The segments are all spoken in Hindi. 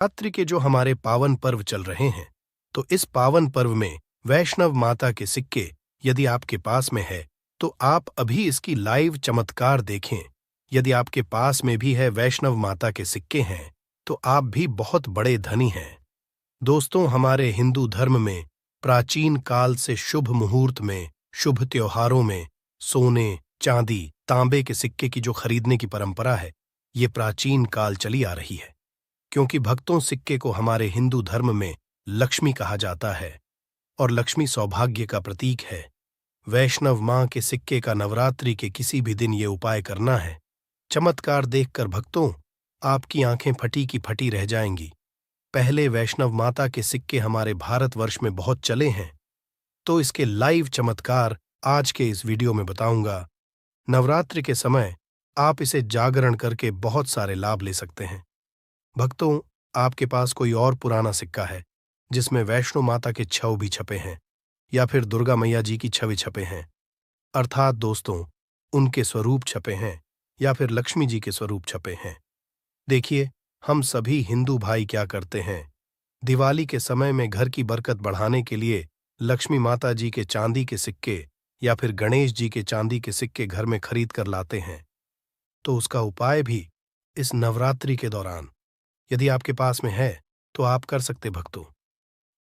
नवरात्रि के जो हमारे पावन पर्व चल रहे हैं, तो इस पावन पर्व में वैष्णव माता के सिक्के यदि आपके पास में है, तो आप अभी इसकी लाइव चमत्कार देखें। यदि आपके पास में भी है वैष्णव माता के सिक्के हैं, तो आप भी बहुत बड़े धनी हैं। दोस्तों, हमारे हिंदू धर्म में प्राचीन काल से शुभ मुहूर्त में, शुभ त्योहारों में सोने, चांदी, तांबे के सिक्के की जो खरीदने की परंपरा है, ये प्राचीन काल चली आ रही है। क्योंकि भक्तों, सिक्के को हमारे हिंदू धर्म में लक्ष्मी कहा जाता है और लक्ष्मी सौभाग्य का प्रतीक है। वैष्णव मां के सिक्के का नवरात्रि के किसी भी दिन ये उपाय करना है। चमत्कार देखकर भक्तों, आपकी आंखें फटी की फटी रह जाएंगी। पहले वैष्णव माता के सिक्के हमारे भारतवर्ष में बहुत चले हैं, तो इसके लाइव चमत्कार आज के इस वीडियो में बताऊंगा। नवरात्रि के समय आप इसे जागरण करके बहुत सारे लाभ ले सकते हैं। भक्तों, आपके पास कोई और पुराना सिक्का है जिसमें वैष्णो माता के छव भी छपे हैं या फिर दुर्गा मैया जी की छवि छपे हैं, अर्थात दोस्तों, उनके स्वरूप छपे हैं या फिर लक्ष्मी जी के स्वरूप छपे हैं। देखिए, हम सभी हिंदू भाई क्या करते हैं, दिवाली के समय में घर की बरकत बढ़ाने के लिए लक्ष्मी माता जी के चांदी के सिक्के या फिर गणेश जी के चांदी के सिक्के घर में खरीद कर लाते हैं। तो उसका उपाय भी इस नवरात्रि के दौरान यदि आपके पास में है तो आप कर सकते भक्तों।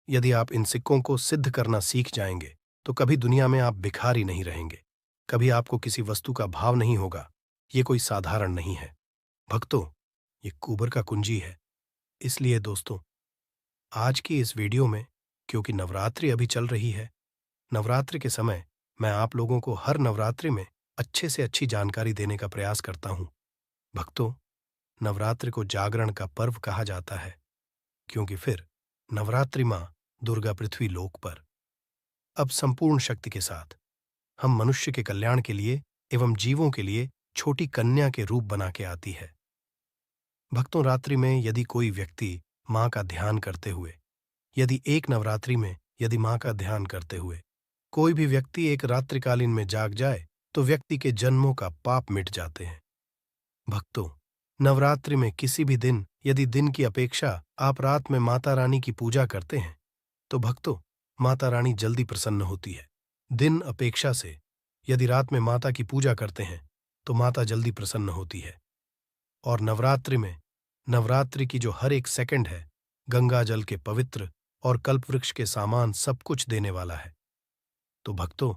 यदि आप इन सिक्कों को सिद्ध करना सीख जाएंगे तो कभी दुनिया में आप भिखारी नहीं रहेंगे, कभी आपको किसी वस्तु का भाव नहीं होगा। ये कोई साधारण नहीं है भक्तों, ये कुबेर का कुंजी है। इसलिए दोस्तों, आज की इस वीडियो में, क्योंकि नवरात्रि अभी चल रही है, नवरात्रि के समय मैं आप लोगों को हर नवरात्रि में अच्छे से अच्छी जानकारी देने का प्रयास करता हूं। भक्तों, नवरात्रि को जागरण का पर्व कहा जाता है, क्योंकि फिर नवरात्रि मां दुर्गा पृथ्वी लोक पर अब संपूर्ण शक्ति के साथ हम मनुष्य के कल्याण के लिए एवं जीवों के लिए छोटी कन्या के रूप बना के आती है। भक्तों, रात्रि में यदि कोई व्यक्ति मां का ध्यान करते हुए, यदि एक नवरात्रि में यदि मां का ध्यान करते हुए कोई भी व्यक्ति एक रात्रिकालीन में जाग जाए, तो व्यक्ति के जन्मों का पाप मिट जाते हैं। भक्तों, नवरात्रि में किसी भी दिन यदि दिन की अपेक्षा आप रात में माता रानी की पूजा करते हैं, तो भक्तों, माता रानी जल्दी प्रसन्न होती है। दिन अपेक्षा से यदि रात में माता की पूजा करते हैं तो माता जल्दी प्रसन्न होती है। और नवरात्रि में, नवरात्रि की जो हर एक सेकंड है, गंगा जल के पवित्र और कल्पवृक्ष के सामान सब कुछ देने वाला है। तो भक्तों,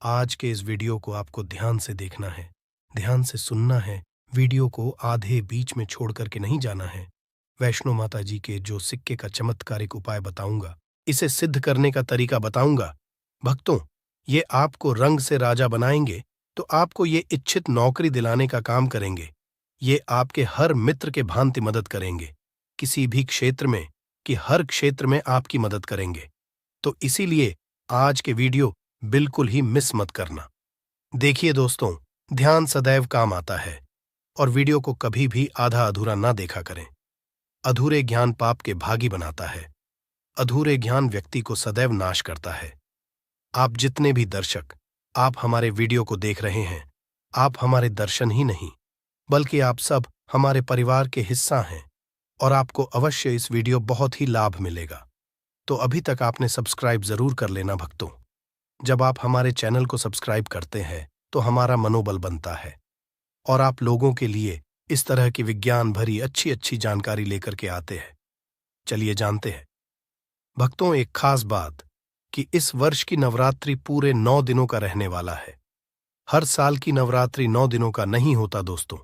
आज के इस वीडियो को आपको ध्यान से देखना है, ध्यान से सुनना है। वीडियो को आधे बीच में छोड़ करके नहीं जाना है। वैष्णो माता जी के जो सिक्के का चमत्कारिक उपाय बताऊंगा, इसे सिद्ध करने का तरीका बताऊंगा। भक्तों, ये आपको रंग से राजा बनाएंगे, तो आपको ये इच्छित नौकरी दिलाने का काम करेंगे। ये आपके हर मित्र के भांति मदद करेंगे, किसी भी क्षेत्र में कि हर क्षेत्र में आपकी मदद करेंगे। तो इसीलिए आज के वीडियो बिल्कुल ही मिस मत करना। देखिए दोस्तों, ध्यान सदैव काम आता है और वीडियो को कभी भी आधा अधूरा ना देखा करें। अधूरे ज्ञान पाप के भागी बनाता है। अधूरे ज्ञान व्यक्ति को सदैव नाश करता है। आप जितने भी दर्शक आप हमारे वीडियो को देख रहे हैं, आप हमारे दर्शन ही नहीं बल्कि आप सब हमारे परिवार के हिस्सा हैं और आपको अवश्य इस वीडियो बहुत ही लाभ मिलेगा। तो अभी तक आपने सब्सक्राइब जरूर कर लेना भक्तों। जब आप हमारे चैनल को सब्सक्राइब करते हैं तो हमारा मनोबल बनता है और आप लोगों के लिए इस तरह की विज्ञान भरी अच्छी अच्छी जानकारी लेकर के आते हैं। चलिए जानते हैं भक्तों, एक खास बात कि इस वर्ष की नवरात्रि पूरे 9 दिनों का रहने वाला है। हर साल की नवरात्रि 9 दिनों का नहीं होता दोस्तों।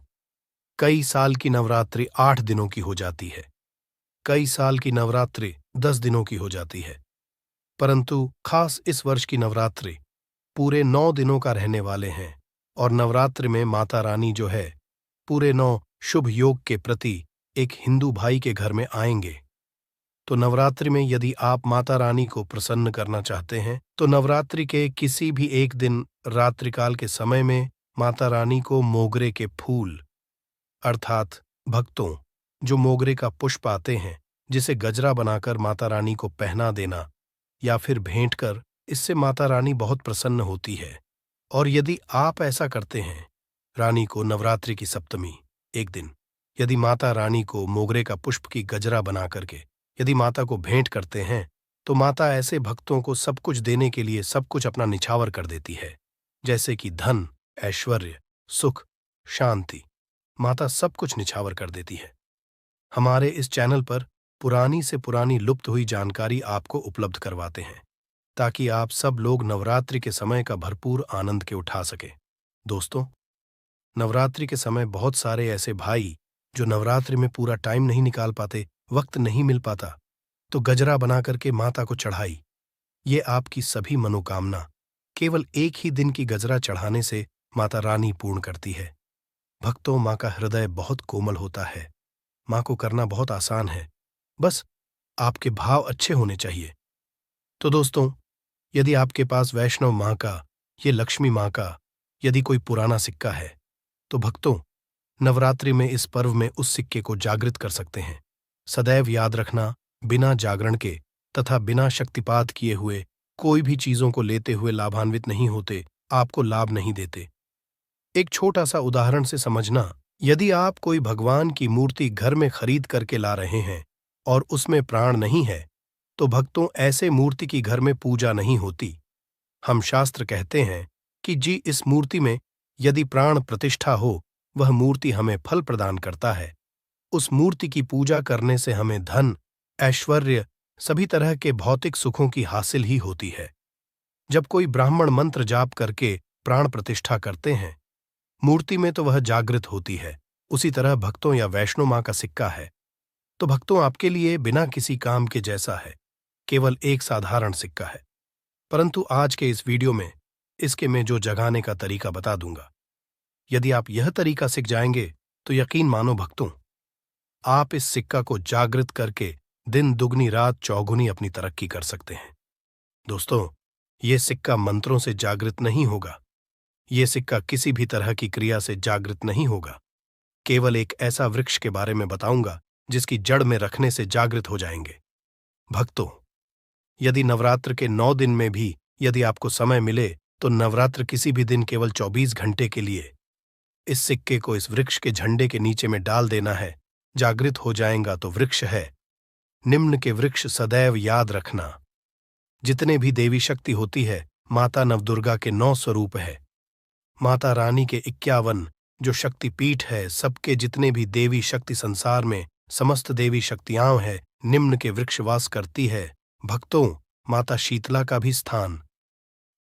कई साल की नवरात्रि 8 दिनों की हो जाती है, कई साल की नवरात्रि 10 दिनों की हो जाती है, परंतु खास इस वर्ष की नवरात्रि पूरे 9 दिनों का रहने वाले हैं। और नवरात्रि में माता रानी जो है, पूरे 9 शुभ योग के प्रति एक हिंदू भाई के घर में आएंगे। तो नवरात्रि में यदि आप माता रानी को प्रसन्न करना चाहते हैं, तो नवरात्रि के किसी भी एक दिन रात्रिकाल के समय में माता रानी को मोगरे के फूल, अर्थात भक्तों, जो मोगरे का पुष्प आते हैं, जिसे गजरा बनाकर माता रानी को पहना देना या फिर भेंट कर, इससे माता रानी बहुत प्रसन्न होती है। और यदि आप ऐसा करते हैं, रानी को नवरात्रि की सप्तमी एक दिन यदि माता रानी को मोगरे का पुष्प की गजरा बना करके यदि माता को भेंट करते हैं तो माता ऐसे भक्तों को सब कुछ देने के लिए सब कुछ अपना निछावर कर देती है, जैसे कि धन, ऐश्वर्य, सुख, शांति। माता सब कुछ निछावर कर देती है। हमारे इस चैनल पर पुरानी से पुरानी लुप्त हुई जानकारी आपको उपलब्ध करवाते हैं ताकि आप सब लोग नवरात्रि के समय का भरपूर आनंद के उठा सके। दोस्तों, नवरात्रि के समय बहुत सारे ऐसे भाई जो नवरात्रि में पूरा टाइम नहीं निकाल पाते, वक्त नहीं मिल पाता, तो गजरा बना करके माता को चढ़ाई। ये आपकी सभी मनोकामना केवल एक ही दिन की गजरा चढ़ाने से माता रानी पूर्ण करती है। भक्तों, माँ का हृदय बहुत कोमल होता है। माँ को करना बहुत आसान है, बस आपके भाव अच्छे होने चाहिए। तो दोस्तों, यदि आपके पास वैष्णव माँ का, ये लक्ष्मी माँ का यदि कोई पुराना सिक्का है तो भक्तों, नवरात्रि में इस पर्व में उस सिक्के को जागृत कर सकते हैं। सदैव याद रखना, बिना जागरण के तथा बिना शक्तिपात किए हुए कोई भी चीजों को लेते हुए लाभान्वित नहीं होते, आपको लाभ नहीं देते। एक छोटा सा उदाहरण से समझना, यदि आप कोई भगवान की मूर्ति घर में खरीद करके ला रहे हैं और उसमें प्राण नहीं है, तो भक्तों ऐसे मूर्ति की घर में पूजा नहीं होती। हम शास्त्र कहते हैं कि जी इस मूर्ति में यदि प्राण प्रतिष्ठा हो, वह मूर्ति हमें फल प्रदान करता है। उस मूर्ति की पूजा करने से हमें धन, ऐश्वर्य, सभी तरह के भौतिक सुखों की हासिल ही होती है। जब कोई ब्राह्मण मंत्र जाप करके प्राण प्रतिष्ठा करते हैं मूर्ति में, तो वह जागृत होती है। उसी तरह भक्तों या वैष्णो माँ का सिक्का है तो भक्तों आपके लिए बिना किसी काम के जैसा है, केवल एक साधारण सिक्का है। परंतु आज के इस वीडियो में इसके मैं जो जगाने का तरीका बता दूंगा, यदि आप यह तरीका सीख जाएंगे तो यकीन मानो भक्तों, आप इस सिक्का को जागृत करके दिन दुगनी रात चौगुनी अपनी तरक्की कर सकते हैं। दोस्तों, ये सिक्का मंत्रों से जागृत नहीं होगा, ये सिक्का किसी भी तरह की क्रिया से जागृत नहीं होगा। केवल एक ऐसा वृक्ष के बारे में बताऊंगा जिसकी जड़ में रखने से जागृत हो जाएंगे। भक्तों, यदि नवरात्र के 9 दिन में भी यदि आपको समय मिले तो नवरात्र किसी भी दिन केवल 24 घंटे के लिए इस सिक्के को इस वृक्ष के झंडे के नीचे में डाल देना है। जागृत हो जाएगा तो वृक्ष है निम्न के वृक्ष। सदैव याद रखना, जितने भी देवी शक्ति होती है माता नवदुर्गा के 9 स्वरूप है। माता रानी के 51 जो शक्ति पीठ है, सबके जितने भी देवी शक्ति संसार में समस्त देवी शक्तियां हैं, निम्न के वृक्ष वास करती है। भक्तों, माता शीतला का भी स्थान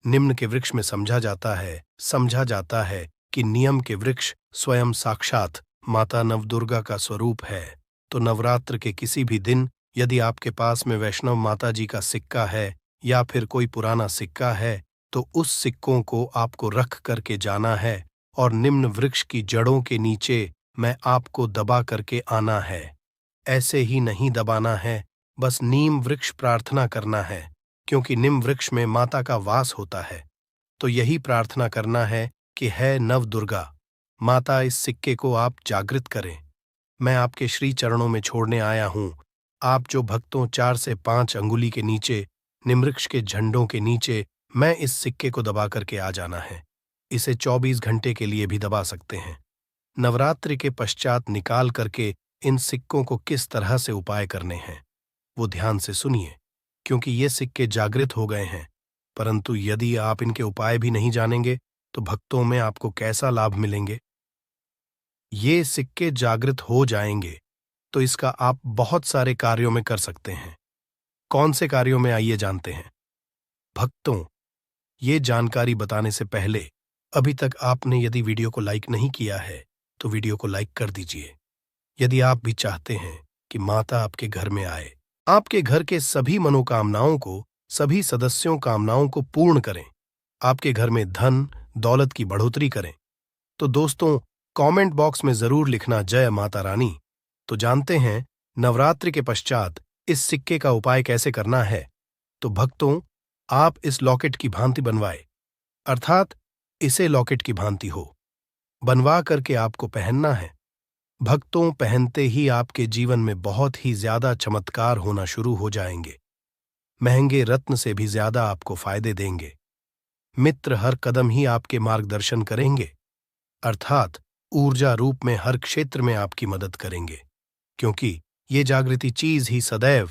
निम्न के वृक्ष में समझा जाता है कि नियम के वृक्ष स्वयं साक्षात माता नवदुर्गा का स्वरूप है। तो नवरात्र के किसी भी दिन यदि आपके पास में वैष्णव माता जी का सिक्का है या फिर कोई पुराना सिक्का है, तो उस सिक्कों को आपको रख करके जाना है और निम्न वृक्ष की जड़ों के नीचे मैं आपको दबा करके आना है। ऐसे ही नहीं दबाना है, बस नीम वृक्ष प्रार्थना करना है, क्योंकि निम वृक्ष में माता का वास होता है। तो यही प्रार्थना करना है कि है नवदुर्गा माता, इस सिक्के को आप जागृत करें। मैं आपके श्री चरणों में छोड़ने आया हूं। आप जो भक्तों 4 से 5 अंगुली के नीचे निमवृक्ष के झंडों के नीचे मैं इस सिक्के को दबा करके आ जाना है। इसे 24 घंटे के लिए भी दबा सकते हैं। नवरात्रि के पश्चात निकाल करके इन सिक्कों को किस तरह से उपाय करने हैं वो ध्यान से सुनिए, क्योंकि ये सिक्के जागृत हो गए हैं। परंतु यदि आप इनके उपाय भी नहीं जानेंगे तो भक्तों में आपको कैसा लाभ मिलेंगे। ये सिक्के जागृत हो जाएंगे तो इसका आप बहुत सारे कार्यों में कर सकते हैं। कौन से कार्यों में, आइए जानते हैं। भक्तों, ये जानकारी बताने से पहले अभी तक आपने यदि वीडियो को लाइक नहीं किया है तो वीडियो को लाइक कर दीजिए। यदि आप भी चाहते हैं कि माता आपके घर में आए, आपके घर के सभी मनोकामनाओं को, सभी सदस्यों कामनाओं को पूर्ण करें, आपके घर में धन दौलत की बढ़ोतरी करें, तो दोस्तों कमेंट बॉक्स में जरूर लिखना जय माता रानी। तो जानते हैं नवरात्रि के पश्चात इस सिक्के का उपाय कैसे करना है। तो भक्तों, आप इस लॉकेट की भांति बनवाए, अर्थात इसे लॉकेट की भांति हो, बनवा करके आपको पहनना है। भक्तों, पहनते ही आपके जीवन में बहुत ही ज्यादा चमत्कार होना शुरू हो जाएंगे। महंगे रत्न से भी ज्यादा आपको फायदे देंगे। मित्र हर कदम ही आपके मार्गदर्शन करेंगे, अर्थात ऊर्जा रूप में हर क्षेत्र में आपकी मदद करेंगे, क्योंकि ये जागृति चीज ही सदैव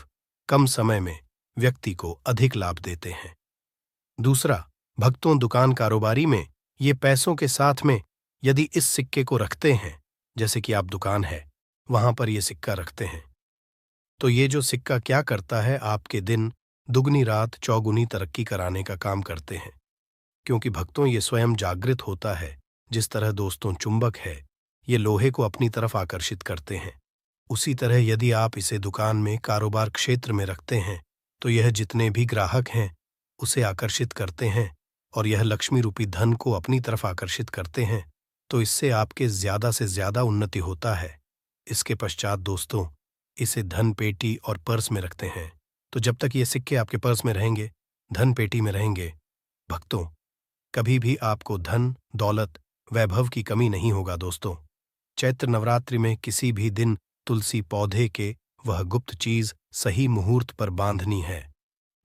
कम समय में व्यक्ति को अधिक लाभ देते हैं। दूसरा, भक्तों, दुकान कारोबारी में ये पैसों के साथ में यदि इस सिक्के को रखते हैं, जैसे कि आप दुकान है वहां पर ये सिक्का रखते हैं, तो ये जो सिक्का क्या करता है, आपके दिन दुगनी रात चौगुनी तरक्की कराने का काम करते हैं। क्योंकि भक्तों, ये स्वयं जागृत होता है। जिस तरह दोस्तों चुंबक है, ये लोहे को अपनी तरफ आकर्षित करते हैं, उसी तरह यदि आप इसे दुकान में कारोबार क्षेत्र में रखते हैं तो यह जितने भी ग्राहक हैं उसे आकर्षित करते हैं और यह लक्ष्मी रूपी धन को अपनी तरफ आकर्षित करते हैं, तो इससे आपके ज्यादा से ज्यादा उन्नति होता है। इसके पश्चात दोस्तों, इसे धन पेटी और पर्स में रखते हैं। तो जब तक ये सिक्के आपके पर्स में रहेंगे, धन पेटी में रहेंगे, भक्तों, कभी भी आपको धन, दौलत, वैभव की कमी नहीं होगा। दोस्तों, चैत्र नवरात्रि में किसी भी दिन तुलसी पौधे के वह गुप्त चीज सही मुहूर्त पर बांधनी है,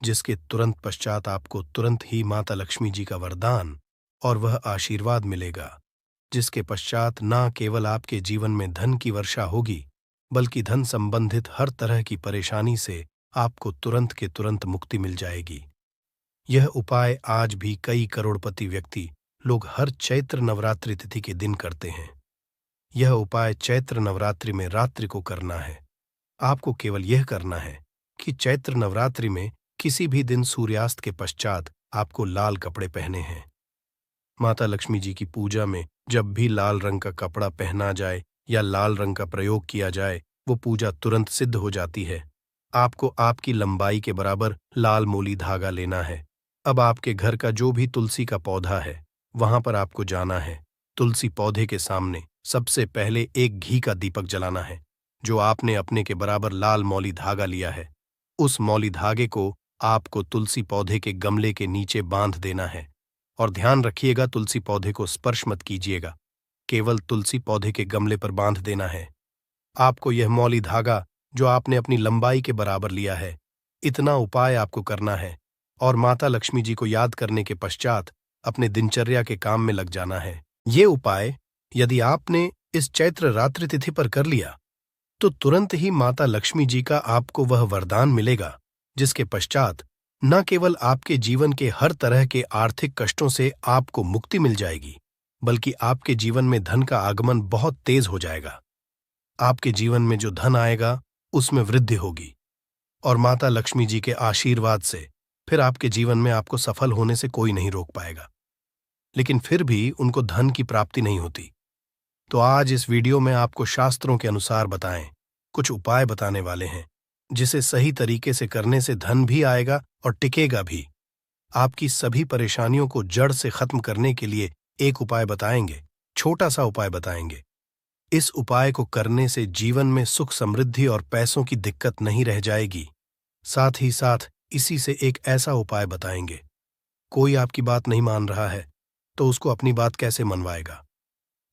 जिसके तुरंत पश्चात आपको तुरंत ही माता लक्ष्मी जी का वरदान और वह आशीर्वाद मिलेगा, जिसके पश्चात ना केवल आपके जीवन में धन की वर्षा होगी, बल्कि धन संबंधित हर तरह की परेशानी से आपको तुरंत के तुरंत मुक्ति मिल जाएगी। यह उपाय आज भी कई करोड़पति व्यक्ति लोग हर चैत्र नवरात्रि तिथि के दिन करते हैं। यह उपाय चैत्र नवरात्रि में रात्रि को करना है। आपको केवल यह करना है कि चैत्र नवरात्रि में किसी भी दिन सूर्यास्त के पश्चात आपको लाल कपड़े पहने हैं। माता लक्ष्मी जी की पूजा में जब भी लाल रंग का कपड़ा पहना जाए या लाल रंग का प्रयोग किया जाए, वो पूजा तुरंत सिद्ध हो जाती है। आपको आपकी लंबाई के बराबर लाल मोली धागा लेना है। अब आपके घर का जो भी तुलसी का पौधा है, वहां पर आपको जाना है। तुलसी पौधे के सामने सबसे पहले एक घी का दीपक जलाना है, जो आपने अपने के बराबर लाल मौली धागा लिया है। उस मौली धागे को आपको तुलसी पौधे के गमले के नीचे बांध देना है। और ध्यान रखिएगा, तुलसी पौधे को स्पर्श मत कीजिएगा, केवल तुलसी पौधे के गमले पर बांध देना है। आपको यह मौली धागा जो आपने अपनी लंबाई के बराबर लिया है, इतना उपाय आपको करना है और माता लक्ष्मी जी को याद करने के पश्चात अपने दिनचर्या के काम में लग जाना है। ये उपाय यदि आपने इस चैत्र रात्रि तिथि पर कर लिया तो तुरंत ही माता लक्ष्मी जी का आपको वह वरदान मिलेगा, जिसके पश्चात न केवल आपके जीवन के हर तरह के आर्थिक कष्टों से आपको मुक्ति मिल जाएगी, बल्कि आपके जीवन में धन का आगमन बहुत तेज हो जाएगा। आपके जीवन में जो धन आएगा उसमें वृद्धि होगी और माता लक्ष्मी जी के आशीर्वाद से फिर आपके जीवन में आपको सफल होने से कोई नहीं रोक पाएगा। लेकिन फिर भी उनको धन की प्राप्ति नहीं होती। तो आज इस वीडियो में आपको शास्त्रों के अनुसार बताएं कुछ उपाय बताने वाले हैं, जिसे सही तरीके से करने से धन भी आएगा और टिकेगा भी। आपकी सभी परेशानियों को जड़ से खत्म करने के लिए एक उपाय बताएंगे, छोटा सा उपाय बताएंगे। इस उपाय को करने से जीवन में सुख, समृद्धि और पैसों की दिक्कत नहीं रह जाएगी। साथ ही साथ इसी से एक ऐसा उपाय बताएंगे, कोई आपकी बात नहीं मान रहा है तो उसको अपनी बात कैसे मनवाएगा,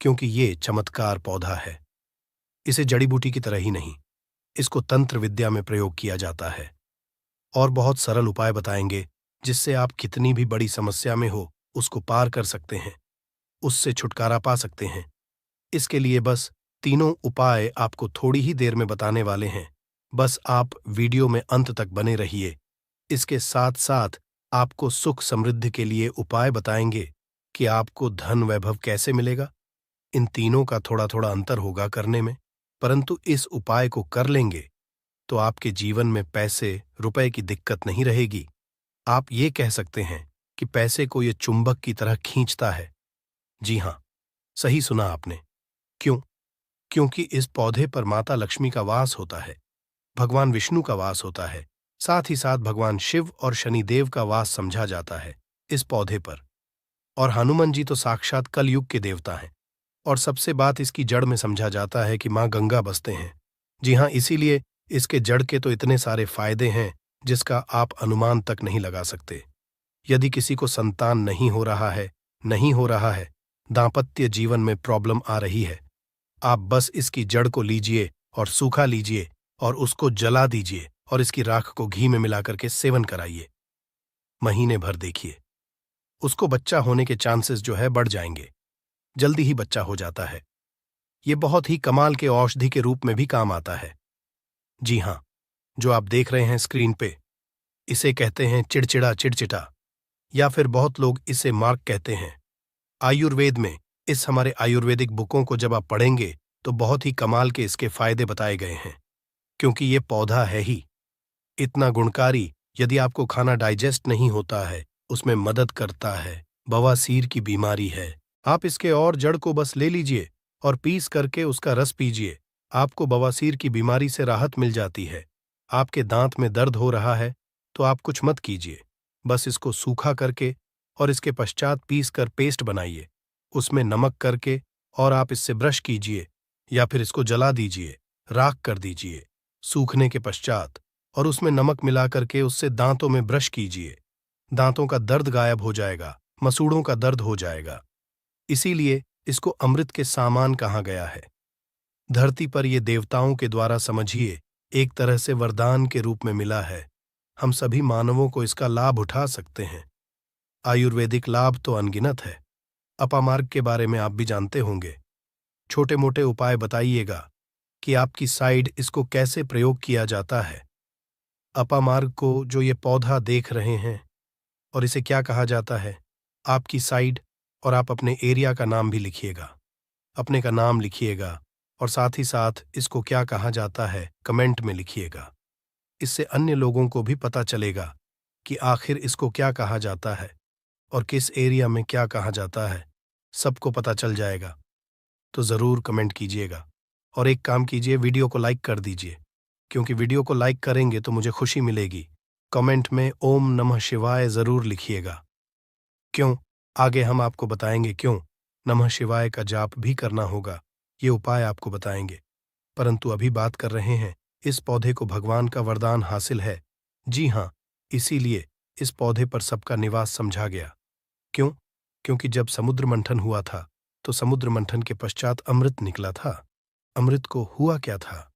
क्योंकि ये चमत्कार पौधा है। इसे जड़ी बूटी की तरह ही नहीं, इसको तंत्र विद्या में प्रयोग किया जाता है। और बहुत सरल उपाय बताएंगे जिससे आप कितनी भी बड़ी समस्या में हो उसको पार कर सकते हैं, उससे छुटकारा पा सकते हैं। इसके लिए बस तीनों उपाय आपको थोड़ी ही देर में बताने वाले हैं। बस आप वीडियो में अंत तक बने रहिए। इसके साथ साथ आपको सुख समृद्धि के लिए उपाय बताएंगे कि आपको धन वैभव कैसे मिलेगा। इन तीनों का थोड़ा थोड़ा अंतर होगा करने में, परंतु इस उपाय को कर लेंगे तो आपके जीवन में पैसे रुपए की दिक्कत नहीं रहेगी। आप ये कह सकते हैं कि पैसे को ये चुंबक की तरह खींचता है। जी हां, सही सुना आपने। क्यों? क्योंकि इस पौधे पर माता लक्ष्मी का वास होता है, भगवान विष्णु का वास होता है, साथ ही साथ भगवान शिव और शनिदेव का वास समझा जाता है इस पौधे पर। और हनुमान जी तो साक्षात कलयुग के देवता हैं। और सबसे बात इसकी जड़ में समझा जाता है कि मां गंगा बसते हैं। जी हां, इसीलिए इसके जड़ के तो इतने सारे फायदे हैं जिसका आप अनुमान तक नहीं लगा सकते। यदि किसी को संतान नहीं हो रहा है, दांपत्य जीवन में प्रॉब्लम आ रही है, आप बस इसकी जड़ को लीजिए और सूखा लीजिए और उसको जला दीजिए और इसकी राख को घी में मिलाकर के सेवन कराइए। महीने भर देखिए, उसको बच्चा होने के चांसेस जो है बढ़ जाएंगे, जल्दी ही बच्चा हो जाता है। ये बहुत ही कमाल के औषधि के रूप में भी काम आता है। जी हाँ, जो आप देख रहे हैं स्क्रीन पे, इसे कहते हैं चिड़चिड़ा चिड़चिटा, या फिर बहुत लोग इसे मार्क कहते हैं। आयुर्वेद में इस हमारे आयुर्वेदिक बुकों को जब आप पढ़ेंगे तो बहुत ही कमाल के इसके फायदे बताए गए हैं, क्योंकि ये पौधा है ही इतना गुणकारी। यदि आपको खाना डाइजेस्ट नहीं होता है, उसमें मदद करता है। बवासीर की बीमारी है, आप इसके और जड़ को बस ले लीजिए और पीस करके उसका रस पीजिए, आपको बवासीर की बीमारी से राहत मिल जाती है। आपके दांत में दर्द हो रहा है तो आप कुछ मत कीजिए, बस इसको सूखा करके और इसके पश्चात पीस कर पेस्ट बनाइए, उसमें नमक करके और आप इससे ब्रश कीजिए या फिर इसको जला दीजिए, राख कर दीजिए सूखने के पश्चात, और उसमें नमक मिला करके उससे दांतों में ब्रश कीजिए। दांतों का दर्द गायब हो जाएगा, मसूड़ों का दर्द हो जाएगा। इसीलिए इसको अमृत के सामान कहा गया है। धरती पर ये देवताओं के द्वारा समझिए एक तरह से वरदान के रूप में मिला है। हम सभी मानवों को इसका लाभ उठा सकते हैं। आयुर्वेदिक लाभ तो अनगिनत है। अपामार्ग के बारे में आप भी जानते होंगे। छोटे मोटे उपाय बताइएगा कि आपकी साइड इसको कैसे प्रयोग किया जाता है। अपामार्ग को जो ये पौधा देख रहे हैं और इसे क्या कहा जाता है, आपकी साइड, और आप अपने एरिया का नाम भी लिखिएगा, अपने का नाम लिखिएगा और साथ ही साथ इसको क्या कहा जाता है कमेंट में लिखिएगा। इससे अन्य लोगों को भी पता चलेगा कि आखिर इसको क्या कहा जाता है और किस एरिया में क्या कहा जाता है, सबको पता चल जाएगा। तो ज़रूर कमेंट कीजिएगा और एक काम कीजिए, वीडियो को लाइक कर दीजिए, क्योंकि वीडियो को लाइक करेंगे तो मुझे खुशी मिलेगी। कमेंट में ओम नमः शिवाय ज़रूर लिखिएगा। क्यों? आगे हम आपको बताएंगे क्यों नमः शिवाय का जाप भी करना होगा, ये उपाय आपको बताएंगे। परंतु अभी बात कर रहे हैं, इस पौधे को भगवान का वरदान हासिल है। जी हाँ, इसीलिए इस पौधे पर सबका निवास समझा गया। क्यों? क्योंकि जब समुद्र मंथन हुआ था तो समुद्र मंथन के पश्चात अमृत निकला था। अमृत को हुआ क्या था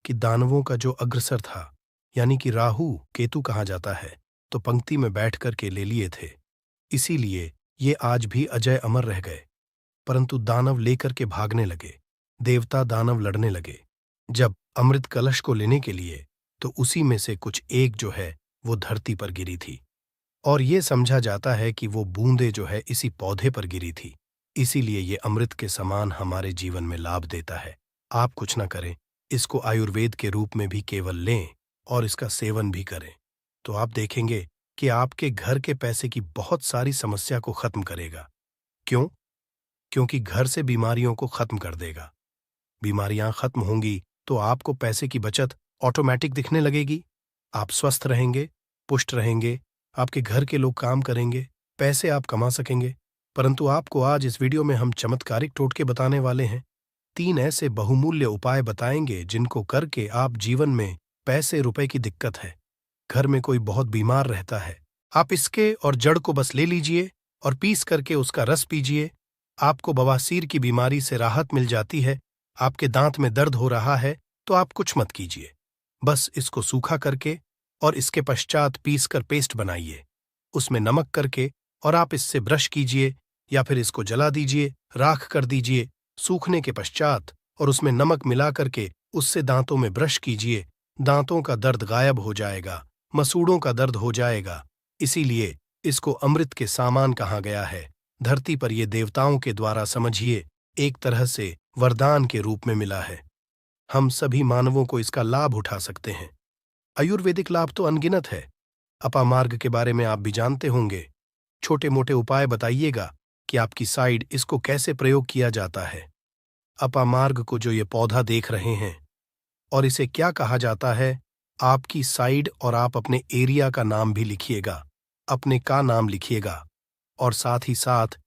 कि दानवों का जो अग्रसर था, यानी कि राहु केतु कहा जाता है, तो पंक्ति में बैठ कर के ले लिए थे। इसीलिए ये आज भी अजय अमर रह गए। परंतु दानव लेकर के भागने लगे, देवता दानव लड़ने लगे। जब अमृत कलश को लेने के लिए, तो उसी में से कुछ एक जो है वो धरती पर गिरी थी, और ये समझा जाता है कि वो बूंदे जो है इसी पौधे पर गिरी थी। इसीलिए ये अमृत के समान हमारे जीवन में लाभ देता है। आप कुछ ना करें, इसको आयुर्वेद के रूप में भी केवल लें और इसका सेवन भी करें, तो आप देखेंगे कि आपके घर के पैसे की बहुत सारी समस्या को खत्म करेगा। क्यों? क्योंकि घर से बीमारियों को खत्म कर देगा। बीमारियां खत्म होंगी तो आपको पैसे की बचत ऑटोमेटिक दिखने लगेगी। आप स्वस्थ रहेंगे, पुष्ट रहेंगे, आपके घर के लोग काम करेंगे, पैसे आप कमा सकेंगे। परंतु आपको आज इस वीडियो में हम चमत्कारिक टोटके बताने वाले हैं। 3 ऐसे बहुमूल्य उपाय बताएंगे जिनको करके आप जीवन में पैसे रुपए की दिक्कत है, घर में कोई बहुत बीमार रहता है, आप इसके और जड़ को बस ले लीजिए और पीस करके उसका रस पीजिए। आपको बवासीर की बीमारी से राहत मिल जाती है। आपके दांत में दर्द हो रहा है तो आप कुछ मत कीजिए, बस इसको सूखा करके और इसके पश्चात पीस कर पेस्ट बनाइए, उसमें नमक करके और आप इससे ब्रश कीजिए या फिर इसको जला दीजिए, राख कर दीजिए सूखने के पश्चात, और उसमें नमक मिला करके उससे दांतों में ब्रश कीजिए। दांतों का दर्द गायब हो जाएगा, मसूड़ों का दर्द हो जाएगा। इसीलिए इसको अमृत के सामान कहा गया है। धरती पर ये देवताओं के द्वारा समझिए एक तरह से वरदान के रूप में मिला है। हम सभी मानवों को इसका लाभ उठा सकते हैं। आयुर्वेदिक लाभ तो अनगिनत है। अपामार्ग के बारे में आप भी जानते होंगे। छोटे मोटे उपाय बताइएगा कि आपकी साइड इसको कैसे प्रयोग किया जाता है। अपामार्ग को जो ये पौधा देख रहे हैं और इसे क्या कहा जाता है, आपकी साइड, और आप अपने एरिया का नाम भी लिखिएगा, अपने का नाम लिखिएगा और साथ ही साथ